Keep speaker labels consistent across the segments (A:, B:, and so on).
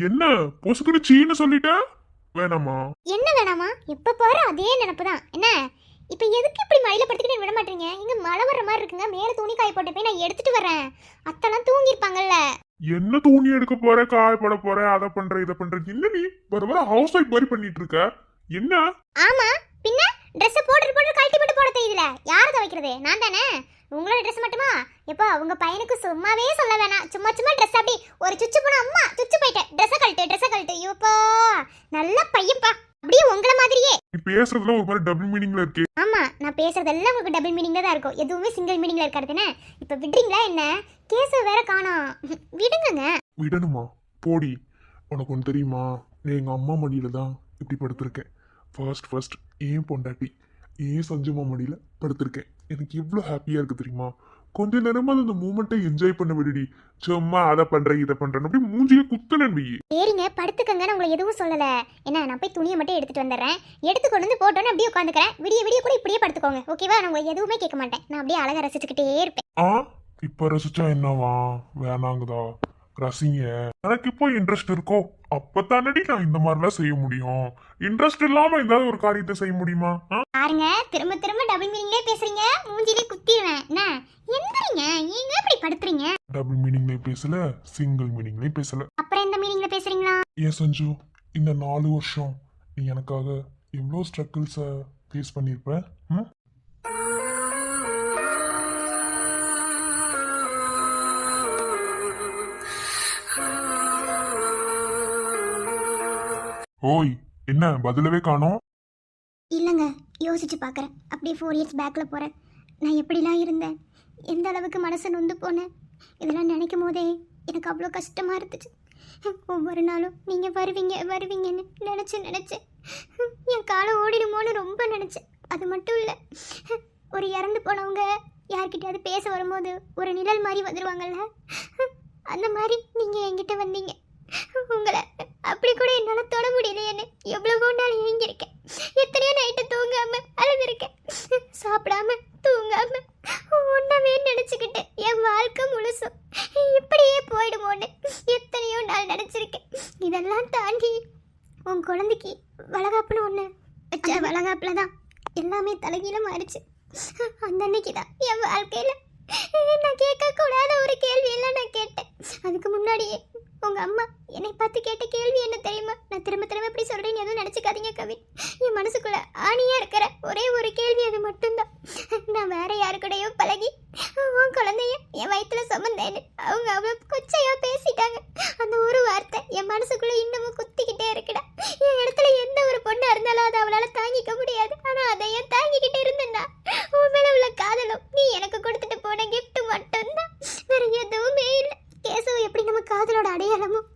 A: என்ன பொசுக்குன்னு சீன்னு சொல்லிட்ட? வேணாமா?
B: என்ன வேணாமா? எப்ப பாரு அதே நினைப்பு தான். என்ன இப்ப எதுக்கு இப்படி மழையில படுத்துக்கிட்டு விட மாட்டீங்க? இங்க மழை வர்ற மாதிரி இருக்குங்க. மேல துணி காய போட்டு போய் நான் எடுத்துட்டு வரேன். அத்தெல்லாம் தூங்கி இருப்பாங்கல்ல.
A: என்ன துணி எடுக்க போற, காய போட போற, அதை பண்ற இதை பண்ற, என்ன நீ வர வர ஹவுஸ் ஒய்ஃப் மாதிரி பண்ணிட்டு இருக்க? என்ன?
B: ஆமா பின்ன ட்ரெஸ் போட்டு கழட்டி போட்டு போட தெரியுதுல. யாரு துவைக்கிறது? நான் தானே. உங்களோட ட்ரெஸ் மட்டுமா? எப்போ உங்க பையனுக்கு சும்மாவே சொல்ல வேணாம். சும்மா சும்மா ட்ரெஸ் அப்படி ஒரு சுச்சு போனா அம்மா சுச்சு போயிட்டேன், ட்ரெஸ் கழட்டு. ஐயோப்பா நல்ல பையன்பா, அப்படியே உங்கள மாதிரியே.
A: நீ பேசுறதுல ஒரு மாதிரி டபுள் மீனிங்ல இருக்கு.
B: ஆமா நான் பேசுறதெல்லாம் உங்களுக்கு டபுள் மீனிங்ல தான் இருக்கும். எதுவுமே சிங்கிள் மீனிங்ல இருக்காதுன்னு. இப்ப விடுறீங்களா என்ன? கேஸ் வேற காணோம். விடுங்கங்க.
A: விடணுமா? போடி. உனக்கு ஒன்று தெரியுமா? நீ எங்க அம்மா மடியில தான் இப்படி படுத்திருக்கேன். ஃபர்ஸ்ட் ஏன் பொண்டாட்டி ஏன் சஞ்சுமா மடியில படுத்திருக்கேன். எனக்கு எவ்வளோ ஹாப்பியா இருக்கு தெரியுமா? கொஞ்ச நேரமா அந்த மூமெண்ட்டை என்ஜாய் பண்ண விடுடி. சும்மா அதை பண்றேன் இதை பண்றேன் அப்படி மூஞ்சியே குத்துனன் வெயி.
B: சரிங்க படுத்துக்கங்க, நான் உங்களை எதுவும் சொல்லல. என்ன நான் போய் துணியை மட்டும் எடுத்துட்டு வந்துடுறேன். எடுத்து கொண்டு வந்து போட்டோன்னு அப்படியே உட்காந்துக்கிறேன். விடிய கூட இப்படியே படுத்துக்கோங்க ஓகேவா? நான் உங்களை எதுவுமே கேட்க மாட்டேன். நான் அப்படியே அழகா ரசிச்சுக்கிட்டே இருப்பேன்.
A: இப்ப ரசிச்சா என்னவா? வேணாங்குதா? ரசிங்க. எனக்கு இப்போ இன்ட்ரெஸ்ட் இருக்கோ அப்பத்தானடி நான் இந்த மாதிரிலாம் செய்ய முடியும். இன்ட்ரெஸ்ட் இல்லாம ஏதாவது ஒரு காரியத்தை செய்ய முடியுமா?
B: பாருங்க திரும்ப டபுள் மீனிங்லேயே பேசுறீங்க. மூஞ்சிலே குத்திடுவேன். என்ன எந்திரிங்க, நீங்க எப்படி படுத்துறீங்க?
A: டபுள் மீனிங்ல பேசல, சிங்கிள் மீனிங்ல பேசல.
B: அப்புறம் எந்த மீனிங்ல பேசுறீங்களா?
A: ஏன் சஞ்சு, இந்த 4 வருஷம் நீ எனக்காக எவ்வளோ ஸ்ட்ரகிள்ஸை ஃபேஸ் பண்ணியிருப்ப? ஓய் என்ன பதிலவே காணோம்?
B: இல்லைங்க யோசிச்சு பார்க்குறேன். அப்படியே 4 இயர்ஸ் பேக்கில் போகிறேன். நான் எப்படிலாம் இருந்தேன், எந்த அளவுக்கு மனசு நொந்து போனேன், இதெல்லாம் நினைக்கும் போதே எனக்கு அவ்வளோ கஷ்டமாக இருந்துச்சு. ஒவ்வொரு நாளும் நீங்கள் வருவீங்கன்னு நினச்சேன். என் காலம் ஓடிடுமோன்னு ரொம்ப நினச்சேன். அது மட்டும் இல்லை, ஒரு இறந்து போனவங்க யார்கிட்டயாவது பேச வரும்போது ஒரு நிழல் மாதிரி வந்துடுவாங்கல்ல, அந்த மாதிரி நீங்கள் என்கிட்ட வந்தீங்க. உங்களை அப்படி கூட என்னால் தொட முடியலையேன்னு எவ்வளவோ நாள் ஏங்கியிருக்கேன். எத்தனையோ நைட்டு தூங்காம அழுதுருக்கேன். சாப்பிடாம தூங்காம ஒன்றவே நினச்சிக்கிட்டு என் வாழ்க்கை முழுசும் இப்படியே போயிடுமோன்னு எத்தனையோ நாள் நினச்சிருக்கேன். இதெல்லாம் தாண்டி உன் குழந்தைக்கு வளகாப்புன்னு ஒன்று வச்ச வளகாப்புல தான் எல்லாமே தலைகீழ மாறிச்சு. அந்த அன்னைக்கு தான் என் வாழ்க்கையில் நான் கேட்கக்கூடாத ஒரு கேள்வியெல்லாம் நான் கேட்டேன். அதுக்கு முன்னாடியே உங்க அம்மா என்னை பார்த்து கேட்ட கேள்வி என்ன தெரியுமா? நான் திரும்ப இப்படி சொல்றேன்னு எதுவும் நினைச்சுக்காதீங்க கவின். என் மனசுக்குள்ள ஆணியா இருக்கிற ஒரே ஒரு கேள்வி அது மட்டும்தான். நான் வேற யாருக்கூடையோ பழகி உன் குழந்தைய என் வயிற்றுல சுமந்தேன்னு அவங்க அவ்வளவு கொச்சையா பேசிட்டாங்க. அந்த ஒரு வார்த்தை என் மனசுக்குள்ள இன்னமும் குத்திக்கிட்டே இருக்குடா. என் இடத்துல எந்த ஒரு பொண்ணா இருந்தாலும் அதை அவளால தாங்கிக்க முடியாது. ஆனா அதையும் தாங்கிக்கிட்டு இருந்தேன்னா உன் மேல உள்ள காதலும் நீ எனக்கு கொடுத்துட்டு போன கிஃப்ட் மட்டும்தான், வேற எதுவுமே இல்லை. கேசவ எப்படி நம்ம காதலோட அடையாளமும்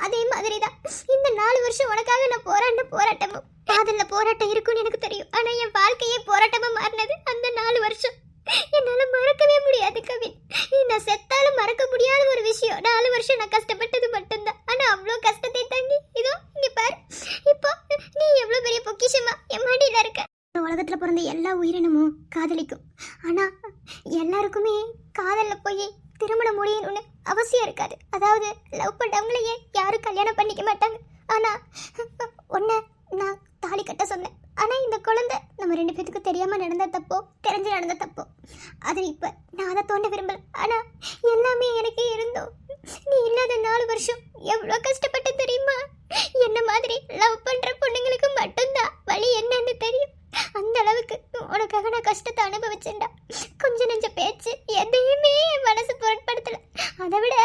B: அதே மாதிரி தான் இந்த 4 வருஷம் உனக்காக நான் போராடின போராட்டமும். காதல்ல போராட்டம் இருக்குன்னு எனக்கு தெரியும். ஆனா என் வாழ்க்கையே போராட்டமா மாறினது அந்த 4 வருஷம். என்னால மறக்கவே முடியாது கவின். நான் செத்தாலும் மறக்க முடியாத ஒரு விஷயம் 4 வருஷம் நான் கஷ்டப்பட்டது மட்டும்தான். ஆனா அவ்வளோ கஷ்டத்தை தாங்கி இதோ இங்க பாரு, இப்போ நீ எவ்வளவு பெரிய பொக்கிஷமா என் மடியில இருக்க. உலகத்துல பிறந்த எல்லா உயிரினமும் காதலிக்கும். ஆனா எல்லாருக்குமே காதல்ல போய் திருமணம் முடியணும்னு அவசியம் இருக்காது. அதாவது லவ் பண்ணவங்களையே யாரும் கல்யாணம் பண்ணிக்க மாட்டாங்க. ஆனா ஒன்ன நான் தாலி கட்ட சொன்னேன். ஆனா இந்த குழந்தை நம்ம 2 பேத்துக்கும் தெரியாம நடந்த தப்போ தெரிஞ்சு நடந்த தப்போ, அது இப்ப நான் அதை தோண்ட விரும்பல. ஆனா எல்லாமே எனக்கு இருந்தோம். நீ இல்லாத 4 வருஷம் எவ்வளவு கஷ்டப்பட்டு தெரியுமா? என்ன மாதிரி லவ் பண்ற பொண்ணுங்களுக்கு மட்டும்தான் வழி என்னன்னு தெரியும். அந்த அளவுக்கு உனக்காக நான் கஷ்டத்தை அனுபவிச்சேன்டா. கொஞ்ச நெஞ்ச பேச்சு எதையுமே மனசு பொருட்படுத்தல. அதை விட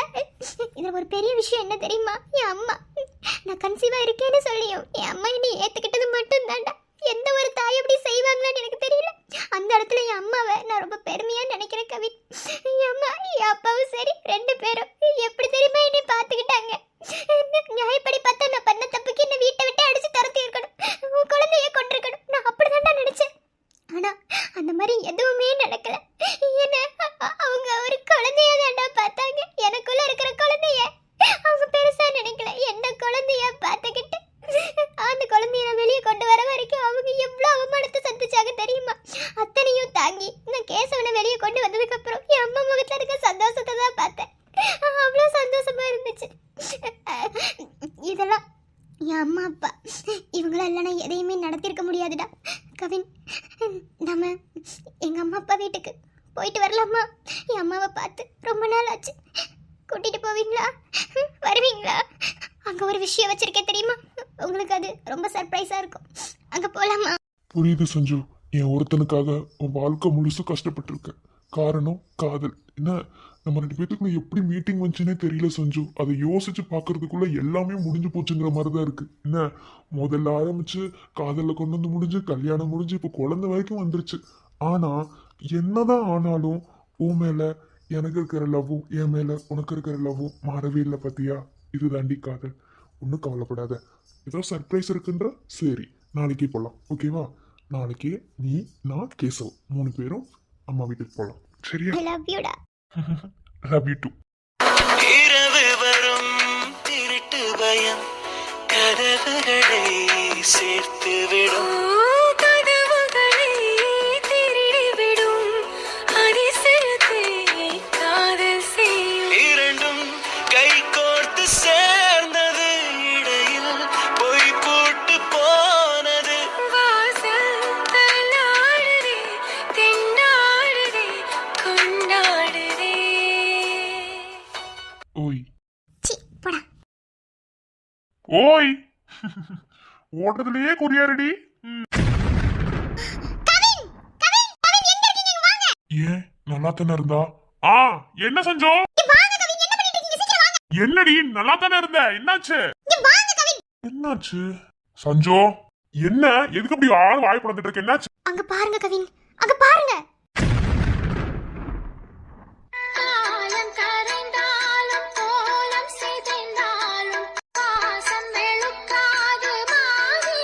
B: இதுல ஒரு பெரிய விஷயம் என்ன தெரியுமா? என் அம்மா நான் கன்சீவா இருக்கேன்னு சொல்லியும் என் அம்மா என்னை ஏத்துக்கிட்டது மட்டும் தான்டா. எந்த ஒரு தாய் அப்படி செய்வாங்களான்னு எனக்கு தெரியல. அந்த இடத்துல என் அம்மாவை நான் ரொம்ப பெருமையா நினைக்கிறேன் கவின். என் அம்மா என் அப்பாவும் சரி 2 பேரும் எப்படி தெரியுமா என்னை பார்த்துக்கிட்டாங்க. நியாயப்படி பார்த்தா நான் பண்ண தப்புக்கு என்ன வீட்டை விட்டு அடிச்சு துரத்தி இருக்கணும், உன் குழந்தைய கொண்டிருக்கணும். நான் அப்படிதான் நினைச்சேன். ஆனா அந்த மாதிரி எதுவுமே நடக்கல. என்ன அவங்க ஒரு குழந்தைய தாண்டா பார்த்தாங்க. எனக்குள்ள இருக்கிற குழந்தைய அவங்க பெருசா நினைக்கல. என்ன குழந்தைய பார்த்துக்கிட்டு அந்த குழந்தைய நான் வெளியே கொண்டு வர வரைக்கும் அவங்க எவ்வளவு அவமானத்தை சந்திச்சாங்க தெரியுமா? அத்தனையும் தாங்கி நான் கேசவனை வெளியே கொண்டு வந்ததுக்கு அப்புறம் என் அம்மா முகத்துல இருக்க சந்தோஷத்தை தான் பார்த்தேன். அவ்வளவு சந்தோஷமா இருந்துச்சு. எங்க அம்மா அப்பா வீட்டுக்கு போயிட்டு வரலாமா? என் அம்மாவை பார்த்து ரொம்ப நாள் ஆச்சு. கூட்டிட்டு போவீங்களா? வருவீங்களா? அங்க ஒரு விஷயம் வச்சிருக்கேன் தெரியுமா? உங்களுக்கு அது ரொம்ப சர்ப்ரைஸா இருக்கும். அங்க போலாமா?
A: புரியுது சஞ்சு. என் ஒருத்தனுக்காக உன் வாழ்க்கை முழுசு கஷ்டப்பட்டிருக்க. காரணம் காதல். என்ன நம்ம ரெண்டு பேத்துக்கு எப்படி மீட்டிங் வந்துச்சுன்னே தெரியல சஞ்சு. அதை யோசிச்சு பார்க்கறதுக்குள்ள எல்லாமே முடிஞ்சு போச்சுங்கிற மாதிரி தான் இருக்கு. என்ன முதல்ல ஆரம்பிச்சு காதலில் கொண்டு வந்து முடிஞ்சு கல்யாணம் முடிஞ்சு இப்போ குழந்தை வரைக்கும் வந்துருச்சு. ஆனா என்னதான் ஆனாலும் உன் மேல எனக்கு இருக்கிற லவ்வும் என் மேல உனக்கு இருக்கிற லவ்வும் மாறவே இல்லை பத்தியா. இது தாண்டி காதல். ஒன்றும் கவலைப்படாத. ஏதோ சர்ப்ரைஸ் இருக்குன்ற சரி நாளைக்கே போகலாம் ஓகேவா? நாளைக்கு நீ நான் கேசவ் 3 பேரும் அம்மா வீட்டுக்கு போகலாம் சரியா?
B: ஐ லவ் யூடா.
A: Love you too.
C: இரவு வரும் திருட்டு பயம் கதவுகளை சேர்த்து விடும் கதவுகளை திருடிவிடும் அதிசயத்தை காதல் செய்யும் இரண்டும் கை கோர்த்து சேர்ந்தது இடையில் பொய் போட்டு போனது வாசல் தள்ளாடுதே திண்டாடுதே கொண்டாடுதே
A: ஓய்
B: சி போடா.
A: ஓய் ஓட்டத்திலேயே குறியாரடி.
B: கவின் கவின் கவின் எங்க இருக்கீங்க? இங்க வாங்க.
A: ஏன் நல்லா தானே இருந்தா? ஆ என்ன செஞ்சோ?
B: இங்க வாங்க கவின். என்ன பண்ணிட்டு இருக்கீங்க? சீக்கிரம் வாங்க.
A: என்னடி நல்லா தானே இருந்த? என்னாச்சு?
B: இங்க வாங்க கவின்.
A: என்னாச்சு சஞ்சோ? என்ன எதுக்கு அப்படி ஆள் வாய் படந்துட்டு இருக்க? என்னாச்சு?
B: அங்க பாருங்க கவின். அங்க பாருங்க. காலம் கரைந்தாலும் கோலம் சிதைந்தாலும் பாசம் வெளுக்காது மாறி.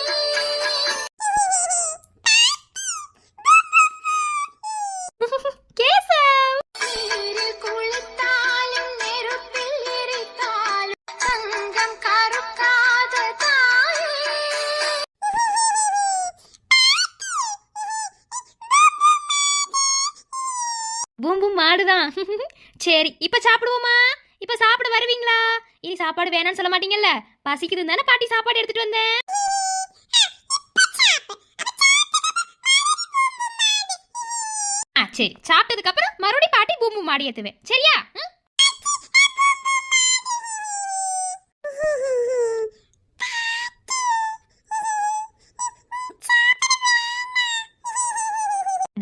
B: கேசவ் நீரில் குளித்தாலும் நெருப்பில் எரித்தாலும் தங்கம் கருக்காத தாயே.
D: பூம் பூம் மாடுதான். சரி இப்ப சாப்பிடுவோமா? இப்ப சாப்பிட வருவீங்களா? இனி சாப்பாடு வேணாம்னு சொல்ல மாட்டீங்கல்ல? பசிக்குதுன்னு தானே பாட்டி சாப்பாடு எடுத்துட்டு வந்தேன். சரி சாப்பிட்டதுக்கு அப்புறம் மறுபடியும் பாட்டி பூம் பூம் மாடி ஏத்துவேன் சரியா?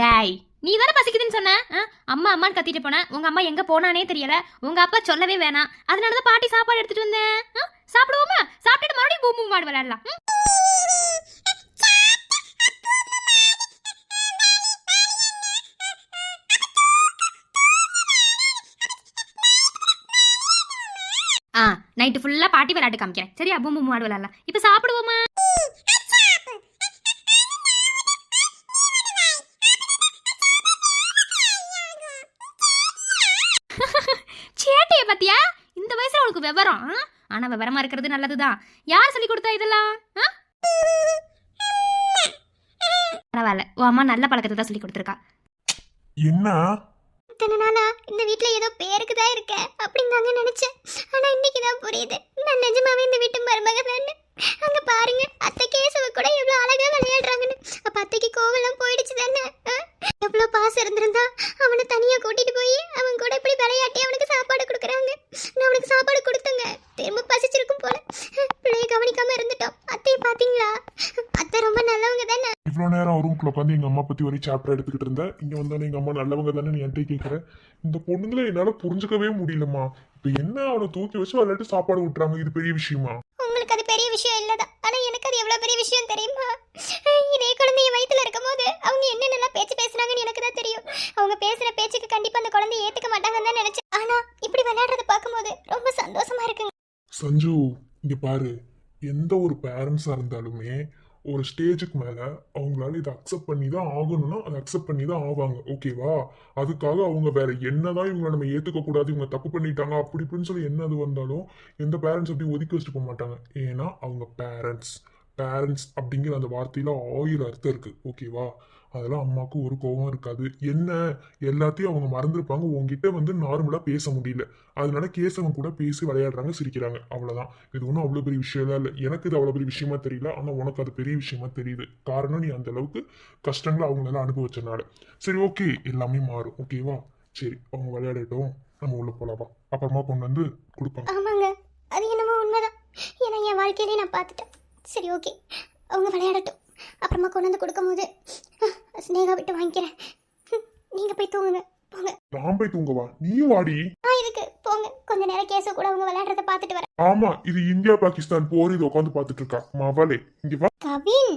D: டாய் நீ தானே பசிக்குதுன்னு சொன்ன. அம்மா அம்மான்னு கத்திட்டு போன. உங்க அம்மா எங்க போனானே தெரியல. உங்க அப்பா சொல்லவே வேணாம். அதனாலதான் பாட்டி சாப்பாடு எடுத்துட்டு வந்தேன். சாப்பிடுவோமா? சாப்பிட்டுட்டு மறுபடியும் பூம் பூம் மாடு விளையாடலாம். நைட்டு ஃபுல்லா பாட்டி விளையாட்டு காமிக்கிறேன் சரியா? பூம் பூம் மாடு விளையாடலாம். இப்ப சாப்பிடுவோமா? சேட்டைய பத்தியா? இந்த வயசுல உனக்கு விவரம். ஆனா விவரமா இருக்கிறது நல்லதுதான். யார் சொல்லி கொடுத்தா இதெல்லாம்? பரவாயில்ல உன் அம்மா நல்ல பழக்கத்தை தான் சொல்லி கொடுத்துருக்கா.
A: என்ன
B: இத்தனை நாளா இந்த வீட்ல ஏதோ பேருக்கு தான் இருக்கேன் அப்படின்னு தாங்க நினைச்சேன். ஆனா இன்னைக்கு தான் புரியுது நான் நிஜமாவே இந்த வீட்டு மருமக தானே. அங்க பாருங்க அத்தை கேசவ கூட எவ்வளவு அழகா விளையாடுறாங்கன்னு. அப்ப அத்தைக்கு கோவெல்லாம் போயிடுச்சு தானே. எவ்வளவு பாசம் இருந்திருந்தா அவனை தனியா கூட்டிட்டு போய் அவன் கூட இப்படி விளையாட்டி அவனுக்கு சாப்பாடு கொடுக்குறாங்க. நான் அவனுக்கு சாப்பாடு கொடுத்தங்க. திரும்ப பசிச்சிருக்கும் போல. பிள்ளைய கவனிக்காம இருந்துட்டோம். அத்தையை பாத்தீங்களா? அத்தை ரொம்ப நல்லவங்க தானே.
A: இவ்வளோ நேரம் ரூம்குள்ள உட்காந்து எங்க அம்மா பத்தி ஒரு சாப்டர் எடுத்துக்கிட்டு இருந்தேன். இங்க வந்தானே எங்க அம்மா நல்லவங்க தானே நீ என்கிட்ட கேட்குற. இந்த பொண்ணுங்களை என்னால புரிஞ்சுக்கவே முடியலம்மா. இப்ப என்ன அவனை தூக்கி வச்சு விளையாட்டு சாப்பாடு விட்டுறாங்க. இது பெரிய விஷயமா?
B: உங்களுக்கு அது பெரிய விஷயம் இல்லதான். ஆனா எனக்கு அது எவ்வளவு பெரிய விஷயம் தெரியுமா? இதே குழந்தைய வயித்துல இருக்கும் போது அவங்க என்னென்னலாம் பேச்சு பேசுறாங்கன்னு எனக்கு தான் தெரியும். அவங்க பேசுற பேச்சுக்கு கண்டிப்பா அந்த குழந்தைய ஏத்துக்க மாட்டாங்கன்னு தான் நினைச்சேன். ஆனா இப்படி விளையாடுறத பார்க்கும்போது ரொம்ப சந்தோஷமா இருக்குங்க.
A: சஞ்சு இங்க பாரு. எந்த ஒரு பேரண்ட்ஸா இருந்தாலுமே ஒரு ஸ்டேஜுக்கு மேல அவங்களால இதை அக்செப்ட் பண்ணி தான் ஆகணும்னா அதை அக்செப்ட் பண்ணி தான் ஆவாங்க ஓகேவா? அதுக்காக அவங்க வேற என்னதான் இவங்களை நம்ம ஏத்துக்க கூடாது, இவங்க தப்பு பண்ணிட்டாங்க அப்படி இப்படின்னு சொல்லி என்ன அது வந்தாலும் எந்த பேரண்ட்ஸ் அப்படி ஒதுக்கி வச்சுட்டு போக மாட்டாங்க. ஏன்னா அவங்க பேரண்ட்ஸ். பேரண்ட்ஸ் அப்படிங்கிற அந்த வார்த்தையில 1000 அர்த்தம் இருக்கு ஓகேவா? அதெல்லாம் அம்மாவுக்கு ஒரு கோவம் இருக்காது. என்ன எல்லாத்தையும் அவங்க மறந்துருப்பாங்க. உங்ககிட்ட வந்து நார்மலா பேச முடியல, அதனால கேசவன் கூட பேசி விளையாடுறாங்க, சிரிக்கிறாங்க, அவ்வளவுதான். இது ஒன்றும் அவ்வளோ பெரிய விஷயம் இல்லை. எனக்கு இது அவ்வளோ பெரிய விஷயமா தெரியல, ஆனா உனக்கு அது பெரிய விஷயமா தெரியுது. காரணம் நீ அந்த அளவுக்கு கஷ்டங்களை அவங்களெல்லாம் அனுபவிச்சனால. சரி, ஓகே, எல்லாமே மாறும், ஓகேவா? சரி, அவங்க விளையாடட்டும், நம்ம உள்ள போலாமா? அப்புறமா கொண்டு வந்து கொடுப்பாங்க.
B: ஆமாங்க, அது என்னமோ உண்மைதான். ஏன்னா என் வாழ்க்கையிலே நான் பார்த்துட்டேன். சரி, ஓகே, அவங்க விளையாடட்டும். அப்புறமா கொண்டு வந்து கொடுக்கும்போது ஸ்னேகா விட்டு வாங்கிக்கிறேன். நீங்க போய் தூங்குங்க, போங்க.
A: நான் போய் தூங்கவா? நீ வாடி.
B: இதுக்கு போங்க, கொஞ்ச நேரம் கேச கூட அவங்க விளையாடுறத பார்த்துட்டு வரேன்.
A: ஆமா, இது இந்தியா பாகிஸ்தான் போர், இது உட்காந்து பார்த்துட்டு இருக்கா மவளே. இங்க வா.
B: கவின்,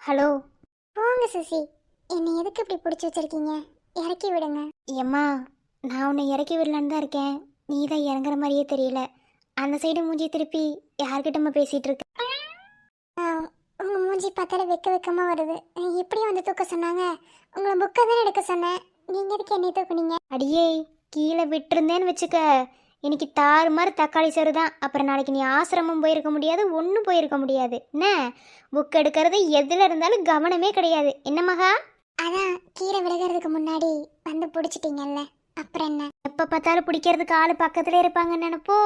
B: ஹலோ. போங்க சசி, என்னை எதுக்கு இப்படி பிடிச்சி வச்சிருக்கீங்க? இறக்கி விடுங்க. ஏம்மா, நான் உன்னை இறக்கி விடலான்னு தான் இருக்கேன். நீ தான் இறங்குற மாதிரியே தெரியல. அந்த சைடு மூஞ்சி திருப்பி யார்கிட்டமா பேசிட்டு இருக்க? உங்க மூஞ்சி பார்த்தாலே வெக்கமா வருது. எப்படி வந்து தூக்க சொன்னாங்க? உங்களை புக்கை தான் எடுக்க சொன்னேன், நீங்க எதுக்கு என்னை தூக்குனீங்க? அடியே, கீழே விட்டுருந்தேன்னு வச்சுக்க, இன்னைக்கு தாறு மாதிரி தக்காளி சரு தான். அப்புறம் நாளைக்கு நீ ஆசிரமம் போயிருக்க முடியாது, ஒன்றும் போயிருக்க முடியாது. என்ன புக் எடுக்கிறது எதில் இருந்தாலும் கவனமே கிடையாது. என்ன மகா? அதான் கீரை விழுகிறதுக்கு முன்னாடி வந்து பிடிச்சிட்டீங்கல்ல, அப்புறம் என்ன? எப்போ பார்த்தாலும் பிடிக்கிறதுக்கு ஆள் பக்கத்துல இருப்பாங்கன்னு நினைப்போ?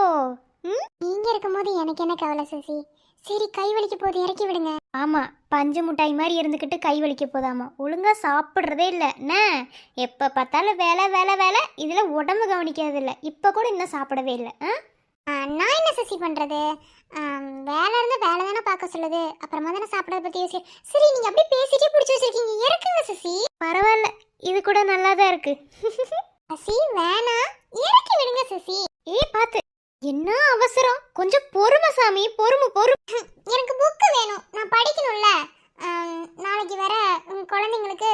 B: நீங்க இருக்கும்போது எனக்கு என்ன கவலை சசி? சரி, கை வலிக்க போது, இறக்கி விடுங்க. ஆமா, பஞ்சு முட்டாய் மாதிரி இருந்துக்கிட்டு கை வலிக்க போதாமா. ஒழுங்கா சாப்பிட்றதே இல்லை. என்ன எப்போ பார்த்தாலும் வேலை வேலை வேலை, இதில் உடம்பு கவனிக்கிறது இல்லை. இப்போ கூட இன்னும் சாப்பிடவே இல்லை. நான் என்ன சசி பண்ணுறது? வேலை இருந்தால் வேலை தானே பார்க்க சொல்லுது, அப்புறமா தானே சாப்பிட்றத பற்றி யோசி. சரி, நீங்கள் அப்படியே பேசிட்டே பிடிச்சி வச்சிருக்கீங்க, இறக்குங்க சசி. பரவாயில்ல, இது கூட நல்லா தான் இருக்கு. சசி வேணாம், இறக்கி விடுங்க சசி. பார்த்து என்ன அவசரம்? கொஞ்சம் பொறுமை சாமி, பொறுமை. எனக்கு புக்கு வேணும், நான் படிக்கணும்ல. நாளைக்கு வர உங்கள் குழந்தைங்களுக்கு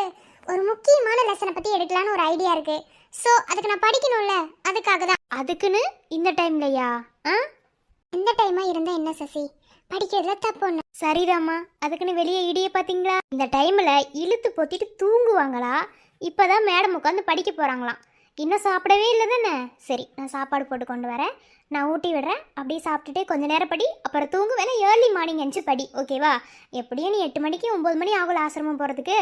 B: ஒரு முக்கியமான லெசனை பற்றி எடுக்கலான்னு ஒரு ஐடியா இருக்கு. ஸோ அதுக்கு நான் படிக்கணும்ல, அதுக்காக தான். அதுக்குன்னு இந்த டைம்லையா? இந்த டைமாக இருந்தால் என்ன சசி, படிக்கிறதுல தப்பு ஒன்று. சரிதாம்மா, அதுக்குன்னு வெளியே இடிய பார்த்தீங்களா? இந்த டைமில் இழுத்து பொத்திட்டு தூங்குவாங்களா? இப்போ தான் மேடம் உட்காந்து படிக்க போகிறாங்களாம். இன்னும் சாப்பிடவே இல்லை தானே? சரி, நான் சாப்பாடு போட்டு கொண்டு வரேன், நான் ஊட்டி விடுறேன். அப்படியே சாப்பிட்டுட்டு கொஞ்சம் நேரம் படி, அப்புறம் தூங்கு. வேணா ஏர்லி மார்னிங் எந்திச்சு படி, ஓகேவா? எப்படியும் நீ 8 மணிக்கு 9 மணி ஆகல ஆசிரமம் போகிறதுக்கு.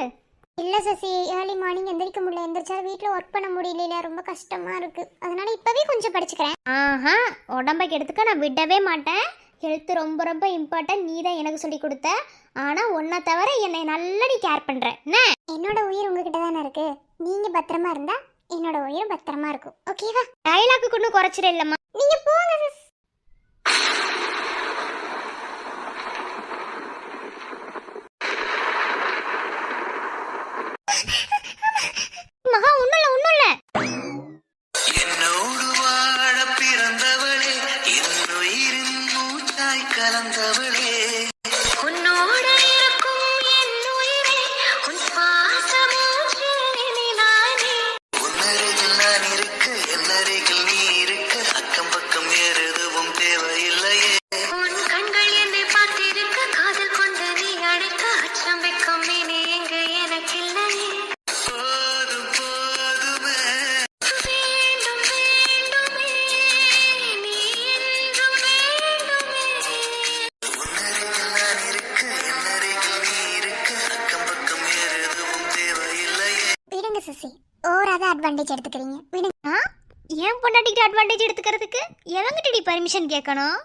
B: இல்லை சசி, ஏர்லி மார்னிங் எந்திரிக்க முடியல, எந்திரிச்சாலும் வீட்டில் ஒர்க் பண்ண முடியல, ரொம்ப கஷ்டமாக இருக்குது. அதனால இப்போவே கொஞ்சம் படிச்சுக்கிறேன். ஆஹா, உடம்பை கெடுத்துக்க நான் விடவே மாட்டேன். ஹெல்த் ரொம்ப ரொம்ப இம்பார்ட்டன்ட், நீ தான் எனக்கு சொல்லி கொடுத்த. ஆனால் ஒன்றை தவிர என்னை நல்லா நீ கேர் பண்ணுற. என்ன, என்னோட உயிர் உங்ககிட்ட தானே இருக்கு. நீங்கள் பத்திரமா இருந்தா என்னோட உயிர் பத்திரமா இருக்கும், ஓகேவா? டைலாக்கு கொண்டு குறைச்சிட இல்லைம்மா, நீங்க போங்க. மகா, ஒண்ணும் இல்ல.
C: என்னோடு வாழ பிறந்தவளே, என்னுயிரின் மூச்சாய் கலந்தவளே, உன்னோட இருக்கும் என் உயிரே, உன் பாசமூச்சில் நானே. உன்னருகில் நான் இருக்க, என்னருகில் நீ இருக்க, அக்கம் பக்கம் எதுவும் தேவையில்லையே. உன் கண்கள் என்னை பார்த்திருக்க, காதல் கொண்டு நீ அழைக்க, அச்சம் வெக்கம் இனி எங்கு எனக்கில்லையே. போதும் போதுமே, வேண்டும் வேண்டுமே, நீ என்றும் வேண்டுமே. உன்னருகில் நான் இருக்க, என்னருகில் நீ இருக்க, அக்கம் பக்கம் எதுவும் தேவையில்லையே.
B: விடுங்க சசி, ஓவராக அட்வான்டேஜ் எடுத்துக்கிறீங்க, விடுங்க. ஏன் பொண்டாட்டிக்கிட்ட அட்வான்டேஜ் எடுத்துக்கிறதுக்கு எவங்கிட்ட நீ பர்மிஷன் கேட்கணும்?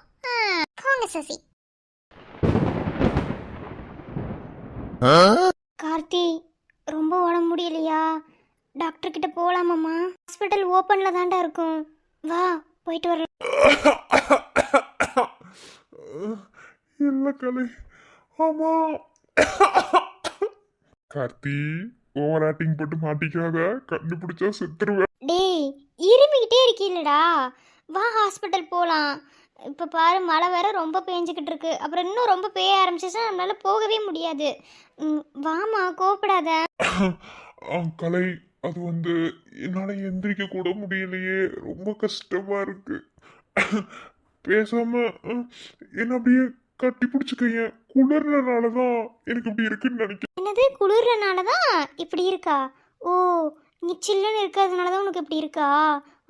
B: போங்க சசி. கார்த்தி, ரொம்ப உடம்பு முடியலையா? டாக்டர் கிட்ட போலாமாம்மா? ஹாஸ்பிட்டல் ஓப்பன்ல தாண்டா இருக்கும், வா போயிட்டு வரலாம்.
A: இல்ல கலை, ஆமா. கார்த்தி, ஓவர் ஆக்டிங் போட்டு மாட்டிக்காத, கண்டுபிடிச்சா செத்துருவேன்.
B: டேய் இருமிக்கிட்டே இருக்கீல்லடா, வா ஹாஸ்பிட்டல் போகலாம். இப்போ பாரு மழை வேற ரொம்ப பேஞ்சுக்கிட்டு இருக்கு, அப்புறம் இன்னும் ரொம்ப பெய்ய ஆரம்பிச்சிச்சுன்னா நம்மளால போகவே முடியாது. வாமா, கோவப்படாத.
A: கலை, அது வந்து என்னால எந்திரிக்க கூட முடியலையே, ரொம்ப கஷ்டமா இருக்கு. பேசாம என்ன அப்படியே கட்டி பிடிச்சுக்கைய, குளிர்றனாலதான் எனக்கு இப்படி இருக்குன்னு நினைக்கிறேன்.
B: என்னது, குளிர்றனால தான் இப்படி இருக்கா? ஓ, நீ சில்லுன்னு இருக்கிறதுனால தான் உனக்கு இப்படி இருக்கா?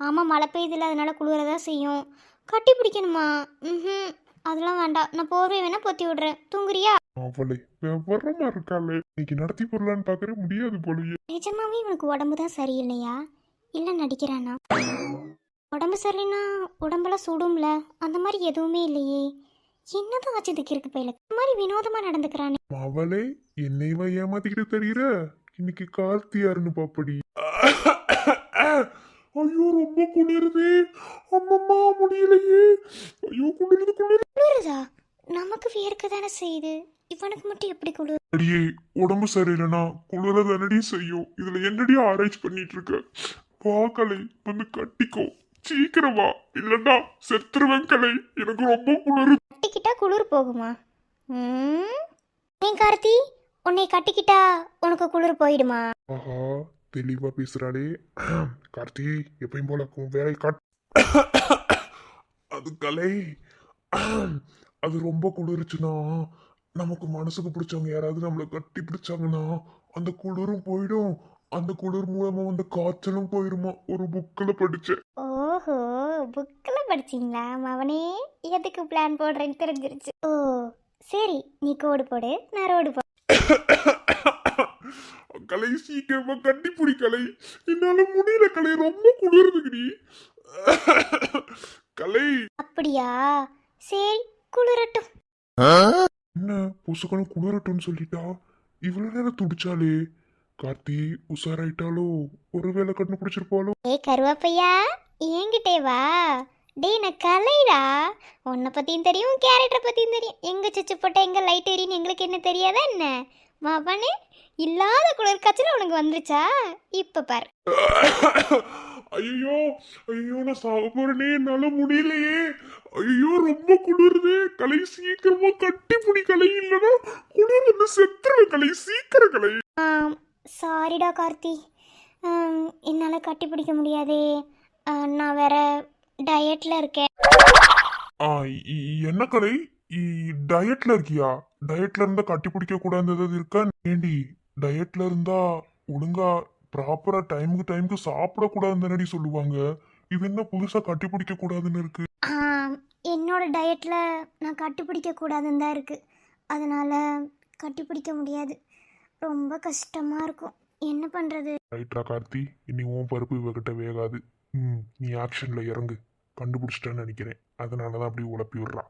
B: ஆமாம், மழை பெய்யுதுல, அதனால குளிரதான் செய்யும். கட்டி பிடிக்கணுமா? ம், அதெல்லாம் வேண்டாம், நான் போர்வை வேணா பொத்தி விடுறேன், தூங்குறியா?
A: அவளை விவரமா இருக்காளே, இன்னைக்கு நடத்தி போடலான்னு பாக்குற முடியாது போலயே.
B: நிஜமாவே உனக்கு உடம்பு தான் சரியில்லையா, இல்லை நடிக்கிறானா? உடம்பு சரியில்லைன்னா உடம்பெல்லாம் சுடும்ல, அந்த மாதிரி எதுவுமே இல்லையே. என்னதான் ஆச்சு இதுக்கு இருக்கு பையில, இந்த மாதிரி வினோதமா நடந்துக்கிறானே.
A: அவளே என்னைவா ஏமாத்திக்கிட்டு தெரியுற, இன்னைக்கு கார்த்தியாருன்னு பாப்படி. ஐயோ ரொம்ப குளிருதே, அம்மம்மா முடியலையே, ஐயோ குளிருது குளிரு.
B: குளிருதா? நமக்கு வியர்க்க தானே செய்யுது, இவனுக்கு மட்டும் எப்படி குளிர்?
A: அடியே, உடம்பு சரியில்லைனா குளிர தானடி செய்யும், இதுல என்னடி ஆராய்ச்சி பண்ணிட்டு இருக்க? பாக்கலை வந்து கட்டிக்கோ, சீக்கிரம் வா, இல்லன்னா செத்துருவேன் கலை, எனக்கு ரொம்ப குளிரு.
B: கட்டிக்கிட்டா குளிர் போகுமா? ஏன் கார்த்தி, உன்னை கட்டிக்கிட்டா உனக்கு குளிர் போயிடுமா?
A: ஆஹா, தெளிவா பேசுறாளே. கார்த்தி, எப்பயும் போல வேலை காட். அது கலை, அது ரொம்ப குளிர்ச்சுன்னா, நமக்கு மனசுக்கு பிடிச்சவங்க யாராவது நம்மளை கட்டி பிடிச்சாங்கன்னா அந்த குளிரும் போயிடும், அந்த குளிர் மூலமா வந்து காய்ச்சலும் போயிருமா, ஒரு புக்கில் படிச்சேன்.
B: ஓஹோ, புக்கில் படிச்சிங்களா மவனே? எதுக்கு பிளான் போடுறேன்னு தெரிஞ்சிருச்சு. ஓ சரி, நீ கோடு போடு, நான் ரோடு போடு.
A: கலை சீக்கிரமா கட்டி பிடி கலை, என்னால முடியல கலை, ரொம்ப குளிருதுடி கலை.
B: அப்படியா, சரி குளிரட்டும்.
A: என்ன புசுக்கணும் குளிரட்டும்னு சொல்லிட்டா, இவ்வளவு நேரம் துடிச்சாலே. கார்த்தி உஷாராயிட்டாலோ, ஒருவேளை கண்டுபிடிச்சிருப்பாளோ.
B: ஏய் கருவாப்பையா, என்கிட்டே வா. டேய் நான் கலைடா, உன்னை பற்றியும் தெரியும், கேரக்டரை பற்றியும் தெரியும். எங்கே சுச்சு போட்ட எங்கே லைட் எரின்னு எங்களுக்கு என்ன தெரியாதா என்ன? மாப்பானே, இல்லாத குளிர் காய்ச்சல் உனக்கு வந்துருச்சா? இப்போ பாரு.
A: ஐயோ ஐயோ, நான் சாக போறேனே, என்னால முடியலையே, ஐயோ ரொம்ப குளிருதே கலை, சீக்கிரமா கட்டி பிடி கலை, இல்லைன்னா குளிர் வந்து செத்துருவேன் கலை, சீக்கிரம் கலை.
B: சாரிடா கார்த்தி, என்னால் கட்டி பிடிக்க முடியாதே, நான் வேற டயட்டில் இருக்கேன்.
A: என்ன கலை, டயட்ல இருக்கியா? டயட்ல இருந்தா கட்டி பிடிக்க கூடாது இருக்கா? ஏண்டி டயட்ல இருந்தா ஒழுங்கா ப்ராப்பரா டைமுக்கு சாப்பிடக்கூடாதுன்னு சொல்லுவாங்க, இது என்ன புதுசா கட்டி பிடிக்க கூடாதுன்னு இருக்கு?
B: என்னோட டயட்டில் நான் கட்டி பிடிக்க கூடாதுன்னு தான் இருக்குது, அதனால கட்டி பிடிக்க முடியாது, ரொம்ப கஷ்டமாக இருக்கும், என்ன பண்ணுறது?
A: ரைட்ரா கார்த்தி, இனி உன் பருப்பு இவகிட்ட வேகாது. நீ ஆக்ஷன்ல இறங்கு, கண்டுபிடிச்சிட்டேன்னு நினைக்கிறேன், அதனாலதான் அப்படி உழப்பி விடுறா.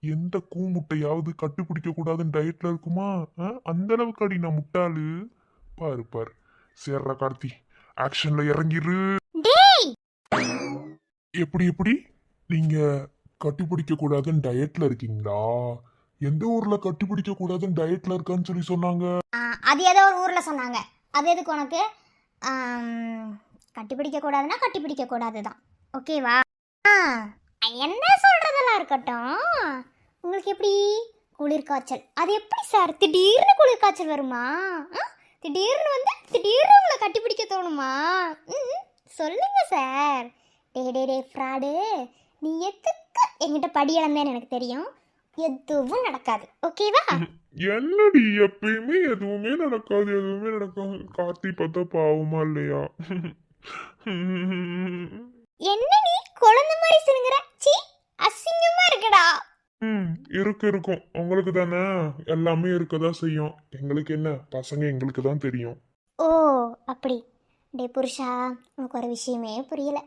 A: எந்த கூமுட்டையாவது கட்டுப்பிடிக்க கூடாதுன்னு டயட்ல இருக்குமா? அந்த அளவுக்கு அடி நான் முட்டாளு. பாரு பாரு, சேர்றா கார்த்தி, ஆக்ஷன்ல இறங்கிரு. எப்படி எப்படி நீங்க கட்டுப்பிடிக்க கூடாதுன்னு டயட்ல இருக்கீங்களா? எந்த ஊர்ல கட்டுப்பிடிக்க கூடாதுன்னு டயட்ல இருக்கான்னு சொல்லி சொன்னாங்க?
B: அது ஏதோ ஒரு ஊரில் சொன்னாங்க, அது எதுக்கு உனக்கு? கட்டி பிடிக்க கூடாதுன்னா கட்டி பிடிக்க கூடாது தான், ஓகேவா? என்ன சொல்கிறதெல்லாம் இருக்கட்டும், உங்களுக்கு எப்படி குளிர் காய்ச்சல்? அது எப்படி சார் திடீர்னு குளிர் காய்ச்சல் வருமா? திடீர்னு வந்து திடீர்னு உங்களை கட்டி பிடிக்க தோணுமா? சொல்லுங்க சார். டே ஃப்ராடு, நீ எதுக்கு என்கிட்ட படி இழந்தேன்னு எனக்கு தெரியும், எதுவும் நடக்காது, ஓகேவா?
A: என்னடி எப்பயுமே எதுவுமே நடக்காது கார்த்தி, பார்த்தா பாவமா இல்லையா?
B: என்ன நீ குழந்தை மாதிரி சினுங்கிற? சீ, அசிங்கமா இருக்குடா.
A: இருக்கும், உங்களுக்கு தானே எல்லாமே இருக்கதான் செய்யும், எங்களுக்கு என்ன, பசங்க எங்களுக்கு தான் தெரியும்.
B: ஓ அப்படி. டே புருஷா, உனக்கு ஒரு விஷயமே புரியல.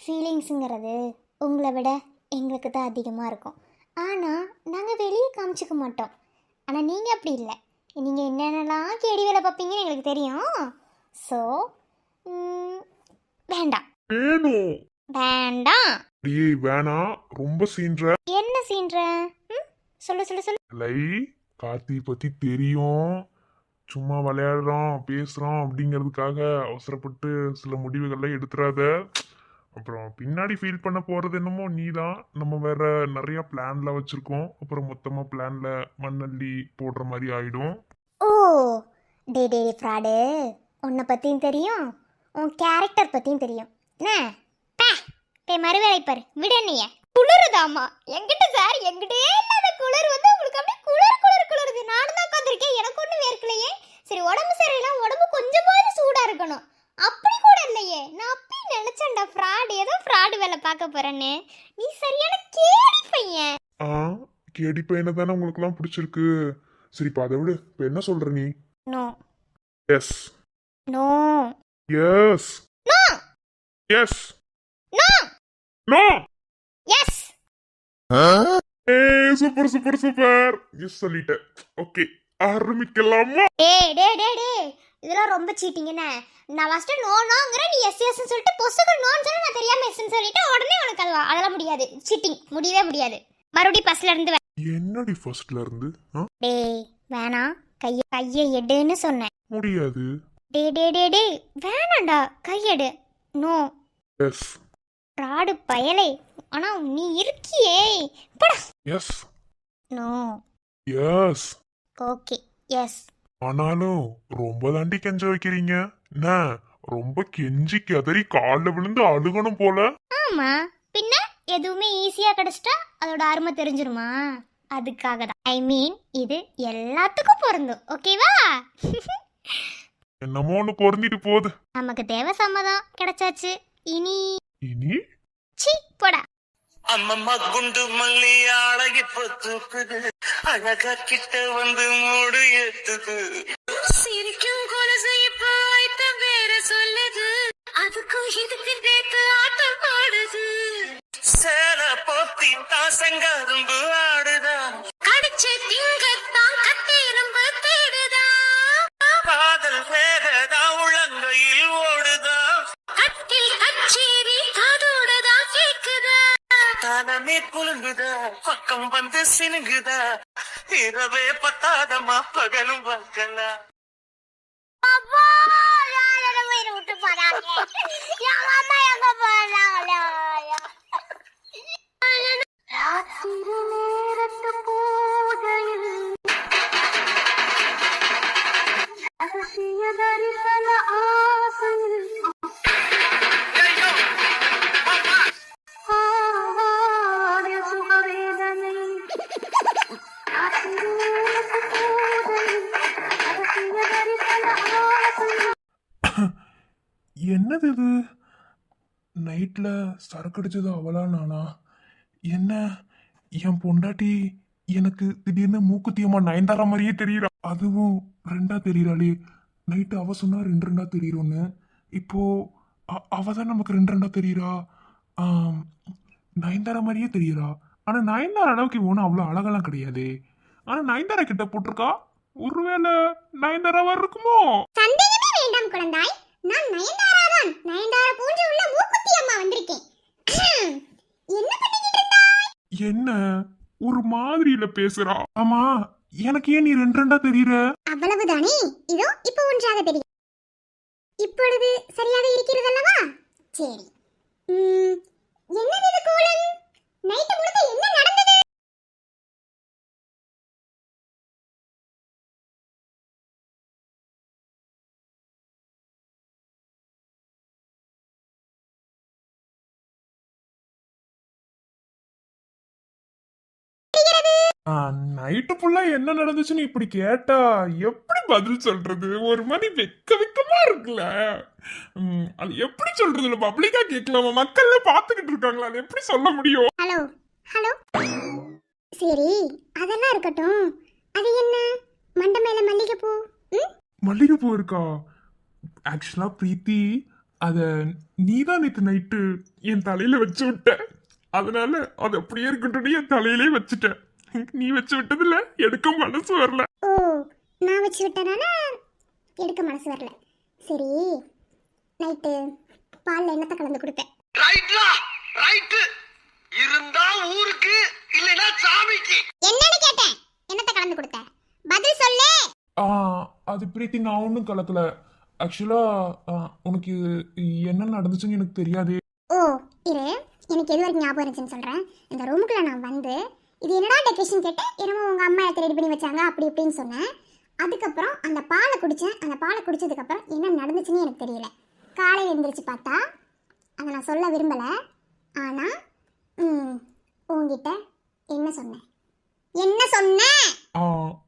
B: ஃபீலிங்ஸுங்கிறது உங்களை விட எங்களுக்கு தான் அதிகமாக இருக்கும், ஆனால் நாங்கள் வெளியே காமிச்சிக்க மாட்டோம். ஆனால் நீங்கள் அப்படி இல்லை, நீங்கள் என்னென்னலாம் கேடி வேலை பார்ப்பீங்கன்னு எங்களுக்கு தெரியும். ஸோ வேண்டாம்.
A: வேணும்
B: வேண்டாம்.
A: டேய் வேணா, ரொம்ப சீன்ற.
B: என்ன சீன்ற? சொல்லு சொல்லு சொல்லு.
A: லை, கார்த்தி பத்தி தெரியும், சும்மா விளையாடுறோம் பேசுறோம் அப்படிங்கிறதுக்காக அவசரப்பட்டு சில முடிவுகள்லாம் எடுத்துறாத. அப்புறம் பின்னாடி ஃபீல் பண்ண போறது என்னமோ நீதான். நம்ம வேற நிறைய பிளான்ல வச்சிருக்கோம். அப்புறம் மொத்தமா பிளான்ல மண்ணள்ளி போடுற மாதிரி ஆயிடும்.
B: ஓ டே டே ஃப்ராடு, உன்னை பற்றியும் தெரியும், உன் கேரக்டர் பற்றியும் தெரியும். என்ன பே மறுவேளை பாரு விட நீய குளிருதாமா எங்கிட்ட சார், எங்கிட்டே இல்லாத குளிர் வந்து உங்களுக்கு அப்படியே குளிருது. நானும் தான் உட்காந்துருக்கேன், எனக்கு ஒன்றும் வேர்க்கலையே. சரி உடம்பு சரியில்லாம், உடம்பு கொஞ்சமாவது சூடாக இருக்கணும். அப்படி கூட இல்லையே, நான் அப்படி நினைச்சேன்டா ஃப்ராடு, ஏதோ ஃப்ராடு வேலை பார்க்க போறேன்னு. நீ சரியான கேடி பையன்.
A: ஆ கேடி பையனை தானே உங்களுக்குலாம் பிடிச்சிருக்கு. சரிப்பா அதை விடு. இப்போ என்ன சொல்ற நீ?
B: No
A: yes
B: no
A: yes
B: no
A: yes
B: no
A: no.
B: Yes
A: super super super. Yes சொல்லிட்டேன். ஓகே ஆரம்பிக்கலாமா?
B: டே இதெல்லாம் ரொம்ப சீட்டிங். என்ன நான் ஃபர்ஸ்ட் நோங்கிற, நீ எஸ் எஸ்ன்னு சொல்லிட்டு பொசுக்கு நோன்னு சொல்லி நான் தெரியாம எஸ்ன்னு சொல்லிட்டு உடனே உனக்கு அதெல்லாம் முடியாது. சீட்டிங் முடியவே முடியாது. மறுபடியும் ஃபர்ஸ்ட்ல இருந்து
A: என்னடி ஃபர்ஸ்ட்ல இருந்து?
B: டேய் வேணாம், கையை எடுன்னு சொன்னேன்.
A: முடியாது.
B: டே வேணாண்டா, கையெடு. நோ
A: எஸ்
B: ராடு பயலே, ஆனா நீ இருக்கியே படா.
A: Yes
B: no
A: yes.
B: Okay yes.
A: ஆனாலும் ரொம்ப தாண்டி கெஞ்ச வைக்கிறீங்க. என்ன ரொம்ப கெஞ்சி கதறி காலில் விழுந்து அழுகணும் போல.
B: ஆமா பின்ன எதுவுமே ஈஸியா கிடைச்சிட்டா அதோட அருமை தெரிஞ்சிருமா? அதுக்காக தான். ஐ மீன் இது எல்லாத்துக்கும் பொருந்தும். ஓகேவா?
A: என்னமோ ஒண்ணு பொருந்திட்டு போகுது.
B: நமக்கு தேவை சம்மதம் கிடைச்சாச்சு. இனி
A: இனி
B: சி போடா.
C: அம்மம்மா குண்டு மல்லி அழகி தூக்குது, அழகா கிட்ட வந்து மூடு ஏத்துது. சிரிக்கும் கொலுசு இப்ப வைத்த பேர சொல்லுது, அதுக்கும் இதுக்கு நேத்து ஆட்டம் ஆடுது. சேல போத்தி தான் செங்கரும்பு ஆடுதா, கடிச்ச திங்கத்தான் கத்தெரும்பு தேடுதா. காதல் வேகதா உள்ளங்கையில் ஓடுதா, கட்டில் கச்சேரி காதோடதா கேக்குதா. தானமே குலுங்குதா, பக்கம் வந்து சினுங்குதா, இரவே பத்தாதமா பகலும் பார்க்கலா.
B: விட்டு போறாங்க. அம்மா எங்க போறாங்க? ராத்திரி நேரத்து பூஜையில் ரகசிய தரிசன ஆசையில் ஆவாத சுகவேதனை. ராத்திரி நேரத்து பூஜையில் ரகசிய தரிசன ஆசையில்.
A: என்னது இது? நைட்ல சரக்கு அடிச்சது அவளா நானா? என்ன என் பொண்டாட்டி எனக்கு திடீர்னு மூக்குத்தியமா நயன்தாரா மாதிரியே தெரியறா. அதுவும் ரெண்டா தெரியறாளே. நைட்டு அவ சொன்னா ரெண்டு ரெண்டா தெரியுறோன்னு. இப்போ அவ தான் நமக்கு ரெண்டு ரெண்டா தெரியறா. நயன்தாரா மாதிரியே தெரியறா. ஆனா நயன்தாரா அளவுக்கு ஒன்றும் அவ்வளோ அழகெல்லாம் கிடையாது. ஆனா நயன்தாரா கிட்ட போட்டிருக்கா. ஒருவேளை நயன்தாராவா இருக்குமோ?
B: சந்தேகமே வேண்டாம் குழந்தாய், நான் நயன்தாரா தான். நயன்தாரா போன்று உள்ள மூக்குத்தி அம்மா வந்திருக்கேன். என்ன பண்ணிக்கிட்டு இருந்தாய்?
A: என்ன ஒரு மாதிரியில பேசுறா. ஆமா எனக்கு ஏன் நீ ரெண்டு ரெண்டா தெரியற?
B: அவ்வளவுதானே, இதோ இப்போ ஒன்றாக தெரியும். இப்பொழுது சரியாக இருக்கிறது அல்லவா? சரி. என்னது இது கோலம்? நைட்டு முழுக்க என்ன நடந்தது?
A: நைட்டு ஃபுல்லா என்ன நடந்துச்சுன்னு இப்படி கேட்டா எப்படி பதில் சொல்றது? ஒரு மாதிரி வெக்கமா இருக்குல்ல. அது எப்படி சொல்றது? பப்ளிக்கா கேட்கலாமா? மக்கள் பாத்துக்கிட்டு இருக்காங்களா? அது எப்படி சொல்ல முடியும்?
B: Hello hello. சரி அதெல்லாம் இருக்கட்டும். அது என்ன மண்டை மேல மல்லிகைப்பூ?
A: மல்லிகைப்பூ இருக்கா? ஆக்சுவலா பிரீத்தி அத நீதான் நேத்து நைட்டு என் தலையில வச்சு விட்ட. அதனால அது அப்படியே இருக்கட்டும் என் தலையிலே வச்சுட்டேன். நீ வச்சு விட்டதுல எடுக்க மனசு வரல.
B: ஓ நான் வச்சு விட்டதால எடுக்க மனசு வரல. சரி நைட்டு பால்ல என்னத்தை கலந்து கொடுத்தேன்?
C: ரைட்லா ரைட் இருந்தா ஊருக்கு இல்லனா சாமிக்கு.
B: என்னன்னு கேட்டேன். என்னத்தை கலந்து கொடுத்த? பதில் சொல்லு.
A: ஆ அது பிரீத்தி நான் ஒன்றும் கலக்கல. ஆக்சுவலா உனக்கு என்ன நடந்துச்சுன்னு எனக்கு தெரியாதே.
B: ஓ இரு, எனக்கு எது வரைக்கும் ஞாபகம் இருந்துச்சுன்னு சொல்கிறேன். இந்த ரூமுக்குள்ள நான் வந்து இது என்னடா டெக்கரேஷன் கேட்டேன், என்னமோ உங்கள் அம்மா எனக்கு ரெடி பண்ணி வச்சாங்க அப்படி இப்படின்னு சொன்னேன். அதுக்கப்புறம் அந்த பாலை குடித்தேன். அந்த பாலை குடித்ததுக்கப்புறம் என்ன நடந்துச்சுன்னு எனக்கு தெரியல. காலையில் எழுந்திரிச்சு பார்த்தா அதை நான் சொல்ல விரும்பலை. ஆனால் உங்ககிட்ட என்ன சொன்னேன்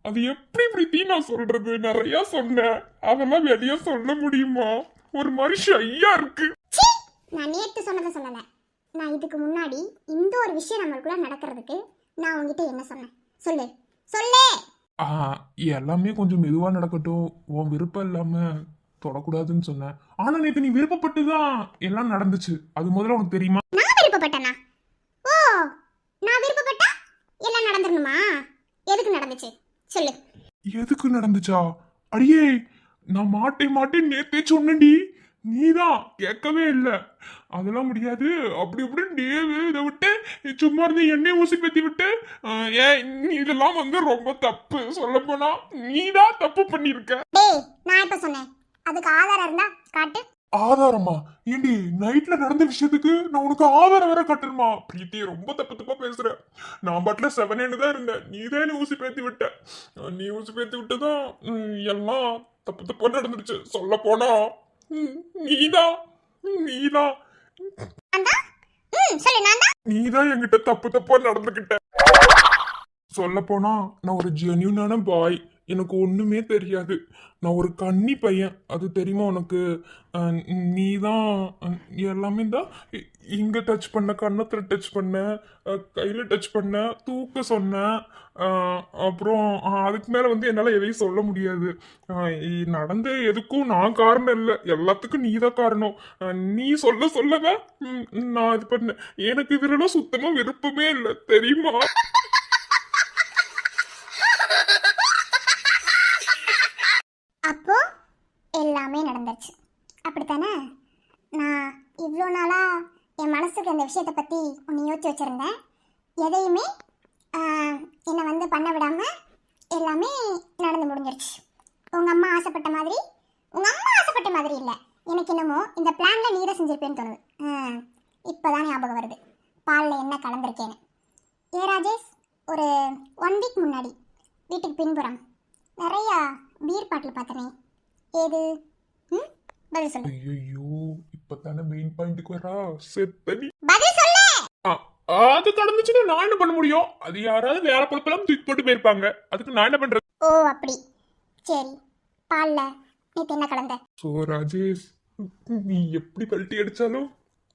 A: அது எப்படி பிரீத்தி நான் சொல்றது? நிறைய சொன்னேன், அதெல்லாம் வெளியே சொல்ல முடியுமா? ஒரு மாதிரி ஷையா இருக்கு.
B: சீ! நான் நேற்று சொன்னதை சொல்லலை. நான் இதுக்கு முன்னாடி இந்த ஒரு விஷயம் நம்மளுக்குள்ள நடக்கிறதுக்கு நான் உங்ககிட்ட என்ன சொன்னேன் சொல்லு சொல்லு.
A: எல்லாமே கொஞ்சம் மெதுவா நடக்கட்டும், உன் விருப்பம் இல்லாம தொடக்கூடாதுன்னு சொன்னேன். ஆனா நேத்து நீ விருப்பப்பட்டுதான் எல்லாம் நடந்துச்சு. அது முதல்ல உனக்கு தெரியுமா?
B: நான் விருப்பப்பட்டேனா? ஓ, நான் விருப்பப்பட்டா எல்லாம் நடந்துடணுமா? எதுக்கு நடந்துச்சு சொல்லு.
A: எதுக்கு நடந்துச்சா? அடியே, நான் மாட்டேன் நேத்தே சொன்னேன்டி. நீதான் கேட்கவே இல்லை. அதெல்லாம் முடியாது அப்படி இப்படின்னு இதை விட்டு சும்மா இருந்து எண்ணெய் ஊசி பத்தி விட்டு இதெல்லாம் வந்து ரொம்ப தப்பு. சொல்ல போனா நீதான் தப்பு பண்ணிருக்க.
B: டேய், நான் இப்ப சொன்னேன், அதுக்கு ஆதாரம் இருந்தா காட்டு.
A: ஆதாரமா? ஏண்டி நைட்ல நடந்த விஷயத்துக்கு நான் உனக்கு ஆதாரம் வேற கட்டணுமா? பிரீத்தி ரொம்ப தப்பா பேசுற. நான் பாட்டுல 7 தான் இருந்தேன், நீதான் நீ ஊசி பேத்தி விட்ட. நீ ஊசி பேத்தி விட்டுதான் எல்லாம் தப்பா நடந்துருச்சு. சொல்ல போனா நீதான்
B: சொல்லு. நான் தான்.
A: நீதான் என்கிட்ட தப்பா நடந்துகிட்ட. சொல்ல போனா நான் ஒரு ஜென்யூனான பாய். எனக்கு ஒண்ணுமே தெரியாது. நான் ஒரு கன்னி பையன், அது தெரியுமா உனக்கு? நீதான் எல்லாமே தான். இங்க டச் பண்ண, கன்னத்துல டச் பண்ண, கையில டச் பண்ண, தூக்க சொன்ன. அப்புறம் அதுக்கு மேல வந்து என்னால எதையும் சொல்ல முடியாது. நடந்த எதுக்கும் நான் காரணம் இல்லை, எல்லாத்துக்கும் நீதான் காரணம். நீ சொல்லதான் நான் இது பண்ணேன். எனக்கு இதுல சுத்தமா விருப்பமே இல்லை தெரியுமா?
B: அப்போ எல்லாமே நடந்துருச்சு அப்படித்தானே? நான் இவ்வளோ நாளா என் மனசுக்கு அந்த விஷயத்தை பற்றி ஒன்று யோசிச்சு வச்சுருந்தேன். எதையுமே என்னை வந்து பண்ண விடாமல் எல்லாமே நடந்து முடிஞ்சிருச்சு. உங்கள் அம்மா ஆசைப்பட்ட மாதிரி இல்லை. எனக்கு என்னமோ இந்த பிளானில் நீ தான் செஞ்சிருப்பேன்னு தோணுது. இப்போ தான் ஞாபகம் வருது பாலில் என்ன கலந்துருக்கேன்னு. ராஜேஷ், ஒரு 1 வீக் முன்னாடி வீட்டுக்கு பின்புறம் நிறையா பீர் பாட்டில் பார்த்தனே, ஏது? பதில் சொல்லு.
A: ஐயோ, இப்பதானே மெயின் பாயிண்ட்க்கு வரா. செத்தனி
B: பதில் சொல்லு.
A: அது கடந்துச்சுன்னா நான் என்ன பண்ண முடியும்? அது யாராவது வேற பொழப்பெல்லாம் தூக்கி போட்டு போயிருப்பாங்க, அதுக்கு நான் என்ன பண்றது?
B: ஓ அப்படி, சரி. பால்ல நேத்து என்ன கலந்த?
A: சோ ராஜேஷ், நீ எப்படி பல்ட்டி அடிச்சாலும்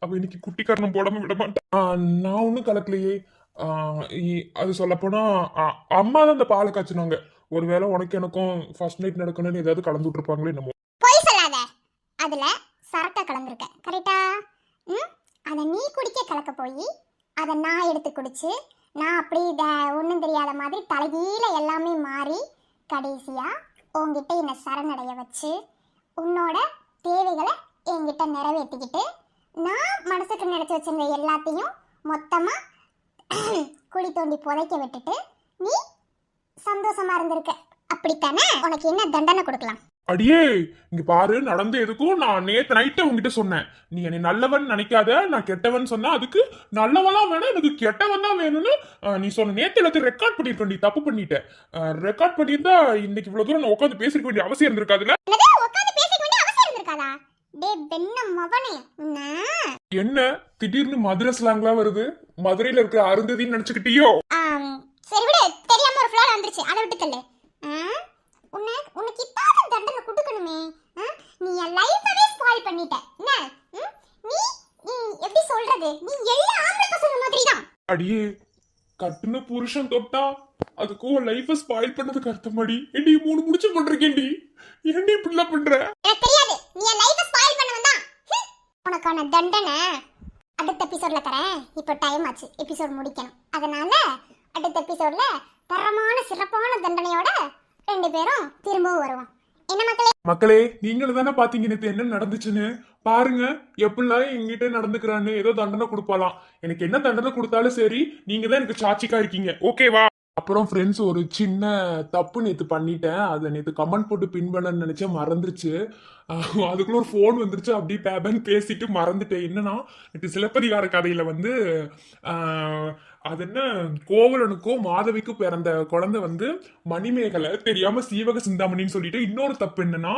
A: அவ இன்னைக்கு குட்டிக்காரணம் போடாம விட மாட்டான். நான் ஒன்றும் கலக்கலையே. அது சொல்லப்போனா அம்மா தான் அந்த பாலை காய்ச்சினாங்க. ஒருவேளை உனக்கு எனக்கும் ஃபர்ஸ்ட் நைட் நடக்கணும்னு ஏதாவது கலந்து விட்டுருப்பாங்களோ என்னமோ.
B: பொய் சொல்லாத. அதுல சரட்டை கலந்துருக்க கரெக்டா? அதை நீ குடிக்க கலக்க போய் அதை நான் எடுத்து குடிச்சு நான் அப்படி ஒன்றும் தெரியாத மாதிரி தலைகீழ எல்லாமே மாறி கடைசியா உங்ககிட்ட என்னை சரணடைய வச்சு உன்னோட தேவைகளை என்கிட்ட நிறைவேற்றிக்கிட்டு நான் மனசுக்கு நினைச்சு வச்சிருந்த எல்லாத்தையும் மொத்தமா குழி தோண்டி புதைக்க விட்டுட்டு நீ சந்தோஷமா இருந்திருக்க அப்படித்தானே? உனக்கு என்ன தண்டனை கொடுக்கலாம்?
A: அடியே, இங்க பாரு, நடந்த எதுக்கும் நான் நேத்து நைட்டு உங்ககிட்ட சொன்னேன். நீ என்னை நல்லவன் நினைக்காத, நான் கெட்டவன் சொன்னா அதுக்கு நல்லவனா வேணும், எனக்கு கெட்டவன் தான் வேணும்னு நீ சொன்ன. நேத்து எல்லாத்தையும் ரெக்கார்ட் பண்ணிருக்கேன். நீ தப்பு பண்ணிட்ட. ரெக்கார்ட் பண்ணியிருந்தா இன்னைக்கு இவ்வளவு தூரம் நான் உட்காந்து பேசிருக்க வேண்டிய அவசியம் இருந்திருக்காதுல்ல?
B: உட்காந்து பேசிக்க வேண்டிய அவசியம் இருந்திருக்காதா? டே வெண்ண மவனே,
A: என்ன திடீர்னு மதுரை ஸ்லாங்லாம் வருது? மதுரையில இருக்கிற அருந்ததின்னு நினைச்சுக்கிட்டியோ?
B: சரி விடு, தெரியாம ஒரு ஃப்ளோல வந்துருச்சு, அதை விட்டு தள்ளு. உனக்கு இப்பாத தண்டனை கொடுக்கணுமே. நீ என் லைஃபவே ஸ்பாயில் பண்ணிட்ட. என்ன நீ எப்படி சொல்றது? நீ எல்லா ஆம்பளை பசங்க மாதிரி தான்.
A: அடியே, கட்டுன புருஷன் தொட்டா அதுக்கு உன் லைஃப ஸ்பாயில் பண்ணதுக்கு அர்த்தமாடி? ஏண்டி 3 முடிச்சு பண்றேன்டி, ஏண்டி இப்படிலாம் பண்ற?
B: எனக்கு தெரியாது, நீ என் லைஃப ஸ்பாயில் பண்ணவன் தான். உனக்கான தண்டனை அடுத்த எபிசோட்ல தரேன். இப்போ டைம் ஆச்சு, எபிசோட் முடிக்கணும். அதனால அடுத்த எபிசோட்ல தரமான சிறப்பான தண்டனையோட 2 பேரும் திரும்பவும் வருவோம். என்ன
A: மக்களே, நீங்களும் தானே பாத்தீங்க நேத்து என்ன நடந்துச்சுன்னு. பாருங்க எப்படிலாம் எங்கிட்ட நடந்துக்கிறான்னு. ஏதோ தண்டனை கொடுப்பாலாம். எனக்கு என்ன தண்டனை கொடுத்தாலும் சரி, நீங்க தான் எனக்கு சாட்சிக்கா இருக்கீங்க. ஓகேவா? அப்புறம் ஃப்ரெண்ட்ஸ் ஒரு சின்ன தப்பு நேற்று பண்ணிட்டேன். அதை நேற்று கமெண்ட் போட்டு பின் பண்ணன்னு நினைச்சேன், மறந்துருச்சு. அதுக்குள்ள ஒரு ஃபோன் வந்துருச்சு, அப்படியே பேபன் பேசிட்டு மறந்துட்டேன். என்னன்னா நேற்று சிலப்பதிகார கதையில வந்து அது என்ன, கோவலனுக்கும் மாதவிக்கும் பிறந்த குழந்தை வந்து மணிமேகலை தெரியாம சீவக சிந்தாமணின்னு சொல்லிட்டு, இன்னொரு தப்பு என்னன்னா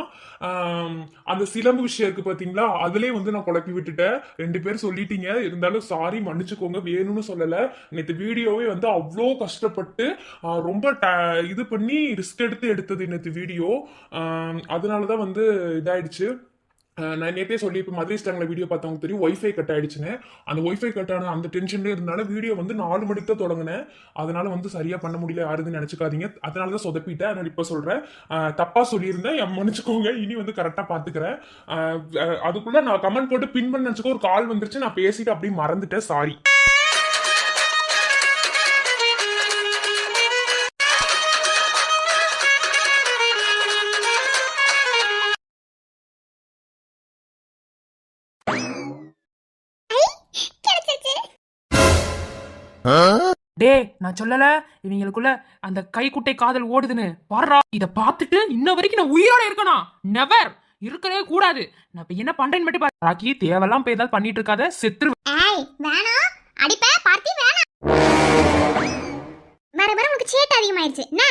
A: அந்த சிலம்பு விஷயம் இருக்கு பாத்தீங்களா, அதுலயே வந்து நான் குழப்பி விட்டுட்டேன். 2 பேர் சொல்லிட்டீங்க, இருந்தாலும் சாரி, மன்னிச்சுக்கோங்க, வேணும்னு சொல்லல. நேற்று வீடியோவே வந்து அவ்வளோ கஷ்டப்பட்டு ரொம்ப இது பண்ணி ரிஸ்க் எடுத்தது நேற்று வீடியோ. அதனாலதான் வந்து இதாயிடுச்சு. நான் நேற்றே சொல்லி இப்போ மதுரை ஸ்டாங்கில் வீடியோ பார்த்தவங்க தெரியும், ஒய்ஃபை கட் ஆயிடுச்சுன்னு. அந்த ஒய்ஃபை கட் ஆன அந்த டென்ஷன்லேயே இருந்தாலும் வீடியோ வந்து 4 மணிக்கு தான் தொடங்கினேன். அதனால வந்து சரியா பண்ண முடியல, யாருன்னு நினைச்சுக்காதீங்க. அதனால தான் சொதப்பிட்டேன். அதனால இப்போ சொல்றேன், தப்பா சொல்லியிருந்தேன், மன்னிச்சுக்கோங்க. இனி வந்து கரெக்டாக பார்த்துக்கிறேன். அதுக்குள்ள நான் கமெண்ட் போட்டு பின் பண்ண நினச்சிக்கோ, ஒரு கால் வந்துருச்சு, நான் பேசிட்டு அப்படியே மறந்துட்டேன், சாரி.
B: கிடைச்சிருச்சு.
E: டேய், நான் சொல்லல இவங்களுக்குள்ள அந்த கைக்குட்டை காதல் ஓடுதுன்னு. பாடுறா, இத பார்த்துட்டு இன்ன வரைக்கும் நான் உயிரோட இருக்கணும். நெவர் இருக்கவே கூடாது. நான் இப்ப என்ன பண்றேன்னு மட்டும் பாரு. ராக்கி, தேவலாம் போய் ஏதாவது பண்ணிட்டு இருக்காத, செத்துரு.
B: ஏய் வேணாம், அடிப்ப பார்த்தி வேணாம். வர வர உனக்கு சேட்டை அதிகமாயிருச்சு என்ன?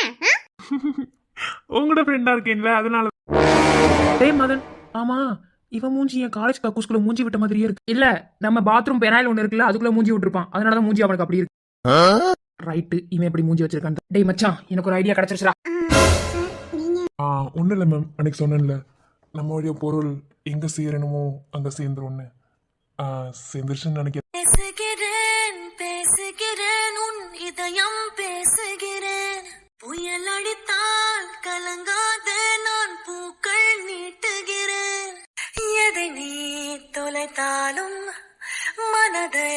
A: உங்களோட ஃப்ரெண்டா இருக்கீங்களா, அதனால.
E: டேய் மதன், ஆமா இவன் மூஞ்சி என் காலேஜ் கக்கூஸ்குள்ள மூஞ்சி விட்ட மாதிரியே இருக்கு. இல்ல, நம்ம பாத்ரூம் பெனாயில் ஒண்ணு இருக்குல்ல, அதுக்குள்ள மூஞ்சி விட்டுருப்பான். அதனாலதான் மூஞ்சி அவனுக்கு அப்படி இருக்கு. ரைட்டு, இவன் எப்படி மூஞ்சி வச்சிருக்கான். டேய் மச்சான், எனக்கு ஒரு ஐடியா கிடைச்சிருச்சுடா.
A: ஒன்றும் இல்லை மேம், அன்னைக்கு சொன்னேன்ல, நம்மளுடைய பொருள் எங்க சேரணுமோ அங்க சேர்ந்துரும்னு. சேர்ந்துருச்சுன்னு நினைக்கிறேன்.
F: பேசுகிறேன் பேசுகிறேன் உன் இதயம் பேசுகிறேன். புயல் அடித்தால் கலங்காத நான் பூக்கள் நீட்டுகிறேன். எதை நீ தொலைத்தாலும் மனதை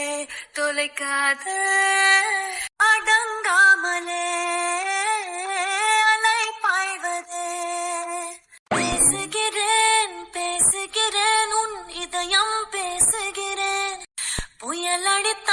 F: தொலைக்காத, அடங்காமலே அலை பாய்வதே. பேசுகிறேன் பேசுகிறேன் உன் இதயம் பேசுகிறேன். புயல் அடித்த